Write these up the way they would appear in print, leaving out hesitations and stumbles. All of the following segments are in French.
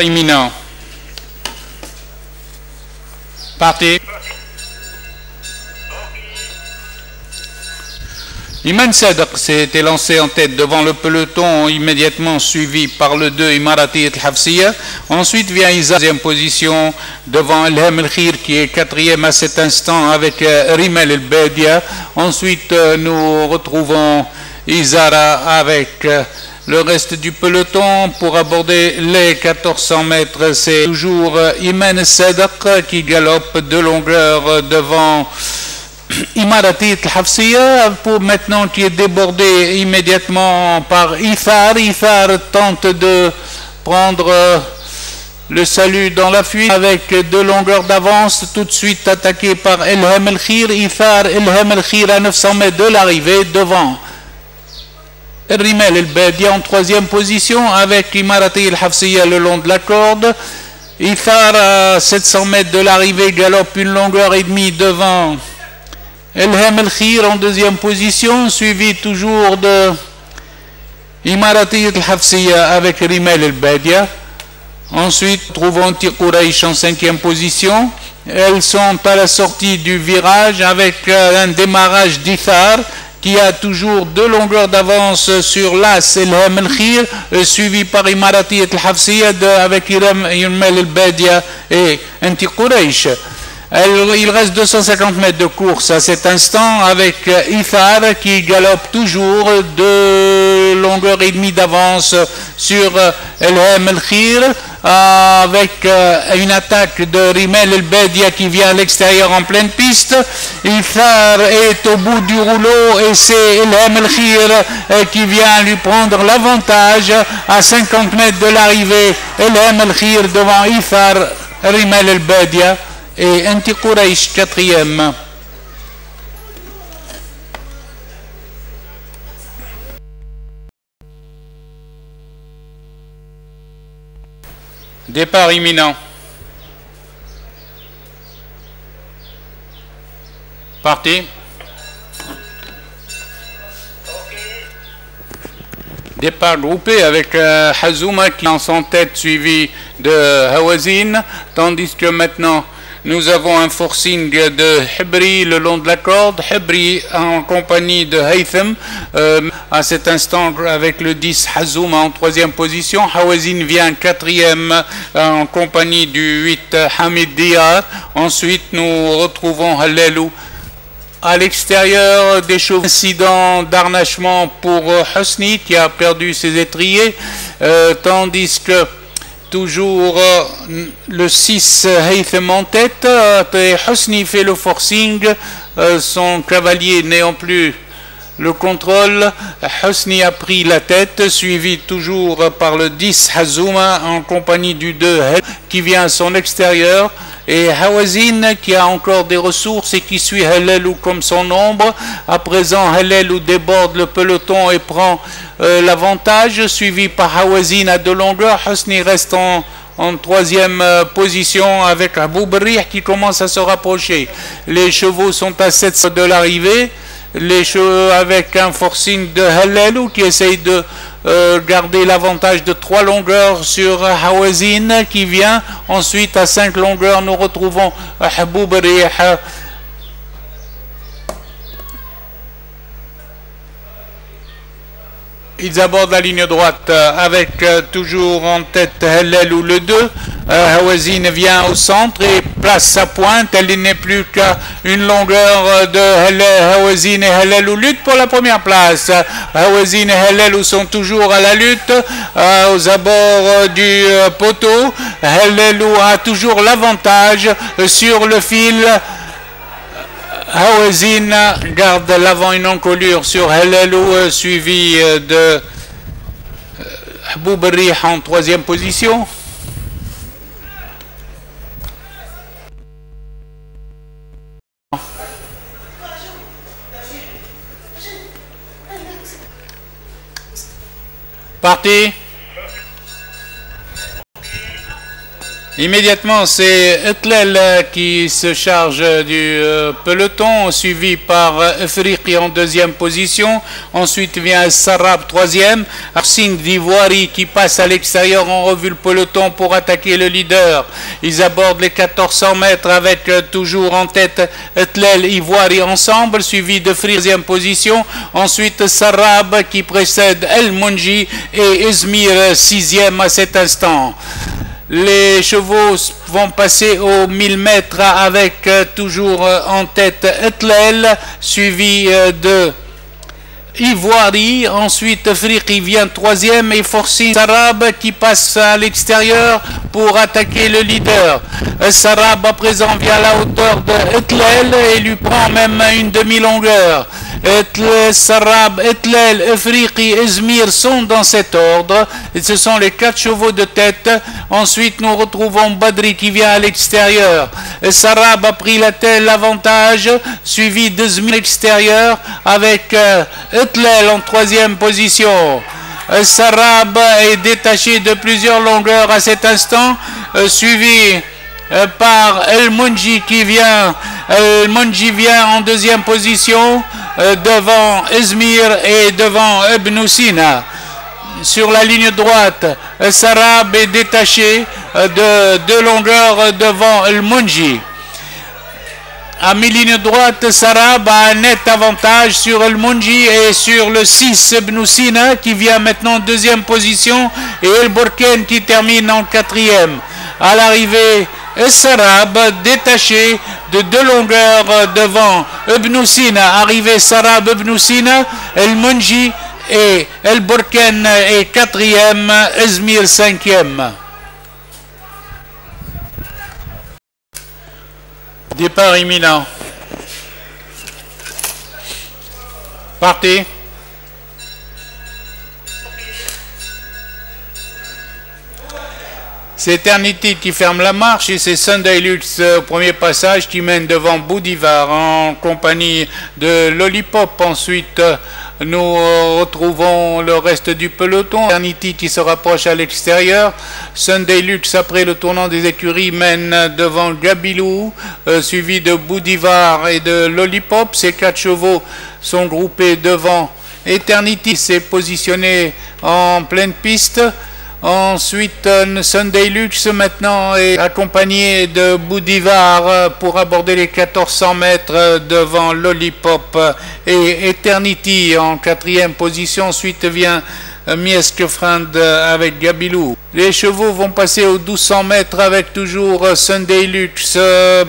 Imminent. Partez. Iman Sadaq s'était lancé en tête devant le peloton, immédiatement suivi par le 2 Imarati al-Hafsiya. Ensuite vient Isa, deuxième position, devant Ilham al-Khir qui est quatrième à cet instant avec Rimel al-Badia. Ensuite nous retrouvons Izara avec le reste du peloton pour aborder les 1400 mètres. C'est toujours Iman Sadaq qui galope de longueur devant Imarati al-Hafsiya, pour maintenant qui est débordé immédiatement par Ithar. Ithar tente de prendre le salut dans la fuite avec 2 longueurs d'avance, tout de suite attaqué par Ilham al-Khir. Ilham al-Khir à 900 mètres de l'arrivée devant Rimel al-Badia en 3e position avec Imarati al-Hafsiya le long de la corde. Ithar à 700 mètres de l'arrivée galope une longueur et demie devant Ilham al-Khir en 2e position, suivi toujours de Imarati al-Hafsiya avec Rimel al-Badia. Ensuite, trouvons Quraysh en 5e position. Elles sont à la sortie du virage avec un démarrage d'Ithar qui a toujours 2 longueurs d'avance sur l'As Ilham al-Khir, suivi par Imarati al-Hafsiya avec Rimel al-Badia et Quraysh. Il reste 250 mètres de course à cet instant avec Ithar qui galope toujours 2 longueurs et demie d'avance sur Ilham al-Khir avec une attaque de Rimel al-Badia qui vient à l'extérieur en pleine piste. Ithar est au bout du rouleau et c'est Ilham al-Khir qui vient lui prendre l'avantage à 50 mètres de l'arrivée. Ilham al-Khir devant Ithar, Rimel al-Badia et Quraysh 4e. Départ imminent. Partez. Départ groupé avec Hazouma qui est en son tête, suivi de Hawazin, tandis que maintenant nous avons un forcing de Hibri le long de la corde. Hibri en compagnie de Haytham à cet instant avec le 10 Hazouma en 3e position. Hawazin vient 4e en compagnie du 8 Hamid Diyar. Ensuite nous retrouvons Halelou à l'extérieur des chevaux. Incident d'harnachement pour Hosni qui a perdu ses étriers, tandis que toujours le 6 Haytham en tête. Hosni fait le forcing, son cavalier n'ayant plus le contrôle. Hosni a pris la tête, suivi toujours par le 10 Hazouma en compagnie du 2 qui vient à son extérieur. Et Hawazin qui a encore des ressources et qui suit Halelou comme son ombre. À présent, Halelou déborde le peloton et prend l'avantage, suivi par Hawazin à 2 longueurs. Hosni reste en 3e position avec Abou Barrih qui commence à se rapprocher. Les chevaux sont à 700 de l'arrivée. Les chevaux avec un forcing de Halelou qui essaye de garder l'avantage de 3 longueurs sur Hawazin qui vient. Ensuite à 5 longueurs nous retrouvons Abou Barrih. Ils abordent la ligne droite avec toujours en tête Halelou le 2. Hawazin vient au centre et place sa pointe. Elle n'est plus qu'à une longueur de Hawazin et Halelou lutte pour la première place. Hawazin et Halelou sont toujours à la lutte aux abords du poteau. Halelou a toujours l'avantage sur le fil. Hawazin garde l'avant une encolure sur Halelou, suivi de Abou Barrih en 3e position. Partez. Immédiatement, c'est Etlel qui se charge du peloton, suivi par Afriqi en deuxième position. Ensuite vient Sarab troisième. Arsing d'Ivoiri qui passe à l'extérieur en revue le peloton pour attaquer le leader. Ils abordent les 1400 mètres avec toujours en tête Etlel Ivoiri ensemble, suivi de Free deuxième position. Ensuite Sarab qui précède El Monji et Izmir sixième à cet instant. Les chevaux vont passer aux 1000 mètres avec toujours en tête Etlel, suivi de Ivoiri. Ensuite Afriqi vient troisième et Forcing Sarab qui passe à l'extérieur pour attaquer le leader. Sarab à présent vient à la hauteur de Etlel et lui prend même une demi-longueur. Sarab, Etlel, Afriqi, Izmir sont dans cet ordre. Et ce sont les 4 chevaux de tête. Ensuite, nous retrouvons Badri qui vient à l'extérieur. Sarab a pris l'avantage, suivi d'Izmir à l'extérieur avec Etlel en troisième position. Sarab est détaché de plusieurs longueurs à cet instant, suivi par El Monji qui vient. El Monji vient en deuxième position devant Izmir et devant Ibn Sina. Sur la ligne droite, Sarab est détaché de 2 longueurs devant El Monji. À mi-ligne droite, Sarab a un net avantage sur El Monji et sur le 6 Ibn Sina qui vient maintenant en deuxième position et El Borken qui termine en 4e. À l'arrivée, Sarab détaché de 2 longueurs devant Ibn Sina. Arrivé Sarab Ibn Sina, El Monji et El Borken est 4e, Izmir 5e. Départ imminent. Partez. C'est Eternity qui ferme la marche et c'est Sunday Lux au premier passage qui mène devant Boudivar en compagnie de Lollipop. Ensuite, nous retrouvons le reste du peloton. Eternity qui se rapproche à l'extérieur. Sunday Lux, après le tournant des écuries, mène devant Gabilou, suivi de Boudivar et de Lollipop. Ces 4 chevaux sont groupés devant Eternity, s'est positionné en pleine piste. Ensuite, Sunday Lux maintenant est accompagné de Boudivar pour aborder les 1400 mètres devant Lollipop et Eternity en 4e position. Ensuite vient Mieskefriend avec Gabilou. Les chevaux vont passer aux 1200 mètres avec toujours Sunday Lux,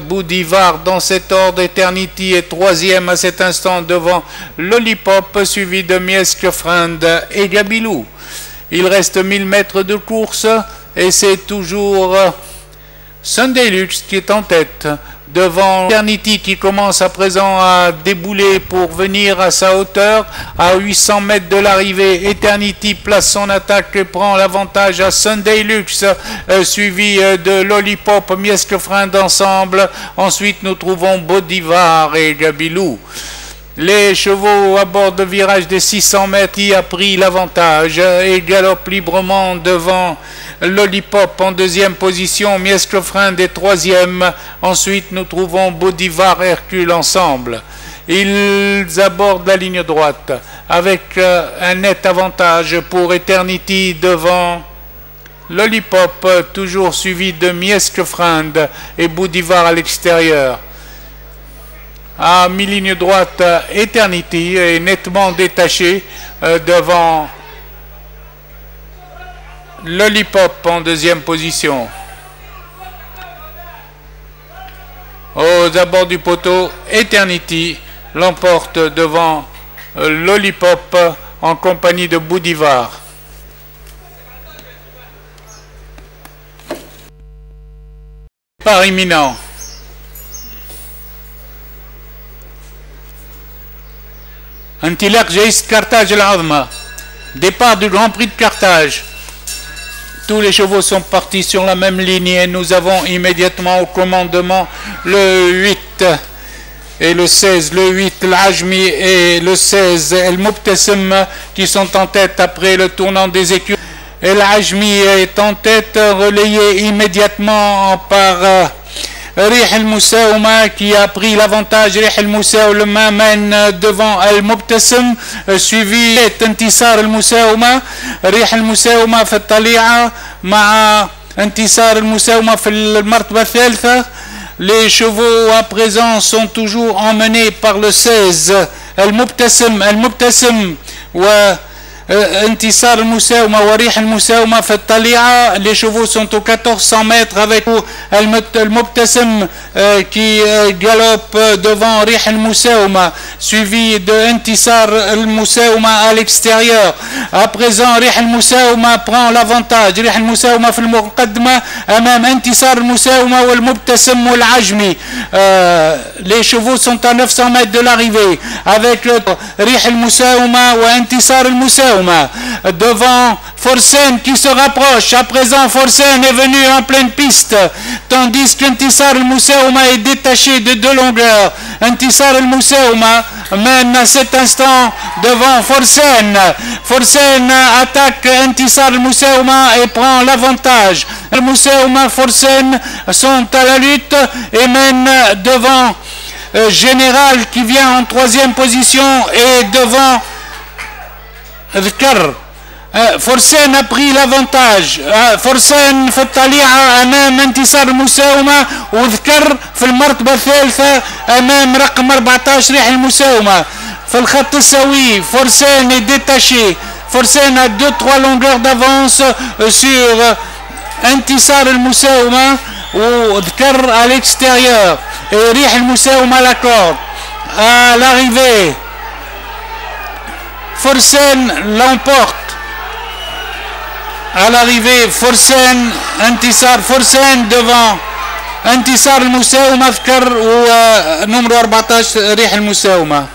Boudivar dans cet ordre. Eternity est 3e à cet instant devant Lollipop, suivi de Mieskefriend et Gabilou. Il reste 1000 mètres de course et c'est toujours Sunday Lux qui est en tête devant Eternity qui commence à présent à débouler pour venir à sa hauteur. À 800 mètres de l'arrivée, Eternity place son attaque et prend l'avantage à Sunday Lux, suivi de Lollipop, Mieskefriend ensemble. Ensuite, nous trouvons Boudivar et Gabilou. Les chevaux à bord de virage des 600 mètres qui a pris l'avantage et galope librement devant Lollipop en 2e position, Mieskefriend est 3e. Ensuite, nous trouvons Boudivar et Hercule ensemble. Ils abordent la ligne droite avec un net avantage pour Eternity devant Lollipop, toujours suivi de Mieskefriend et Boudivar à l'extérieur. À mi-ligne droite, Eternity est nettement détaché devant Lollipop en 2e position. Aux abords du poteau, Eternity l'emporte devant Lollipop en compagnie de Boudivar. Départ imminent. انطلاق جيش Carthage العظمى. Départ du Grand Prix de Carthage. Tous les chevaux sont partis sur la même ligne et nous avons immédiatement au commandement le 8 et le 16, le 8 l'Ajmi et le 16 El Mubtasim qui sont en tête après le tournant des écuries. El Ajmi est en tête, relayé immédiatement par Rih al-Moussaouma qui a pris l'avantage. Rih al-Moussaouma mène devant al-Mubtasim, suivi Intisar al-Moussaouma. Rih al-Moussaouma في الطليعة مع انتصار المساومة في المرتبة الثالثة. Les chevaux à présent sont toujours emmenés par le 16 المبتسم انتصار المساومة وريح المساومة في الطليعة. Les chevaux sont aux 1400 mètres avec المبتسم qui galope devant Rih al-Moussaouma, suivi de Intisar al-Moussaouma à l'extérieur. À présent Rih al-Moussaouma prend l'avantage. Rih al-Moussaouma في المقدمة أمام انتصار المساومة والمبتسم والعجمي. Les chevaux sont à 900 mètres de l'arrivée avec le Rih al-Moussaouma ou Intisar al-Moussaouma devant Forsen qui se rapproche. À présent Forsen est venu en pleine piste tandis qu'Intisar al-Moussaouma est détaché de 2 longueurs. Intisar al-Moussaouma mène à cet instant devant Forsen. Forsen attaque Intisar al-Moussaouma et prend l'avantage. Al-Moussaouma, Forsen sont à la lutte et mènent devant Général qui vient en 3e position et devant ذكر. فرسان a pris l'avantage. فرسان في الطليعة أمام انتصار المساومة وذكر في المرتبة الثالثة أمام رقم 14 ريح المساومة. في الخط السوي فرسان est détaché. فرسان a 2-3 longueurs d'avance sur انتصار المساومة وذكر à l'extérieur et ريح المساومة à la corde. À l'arrivée Forsen l'emporte. À l'arrivée, Forsen, Intisar, Forsen devant Intisar al-Moussaouma ou numéro 14 Rih al-Moussaouma.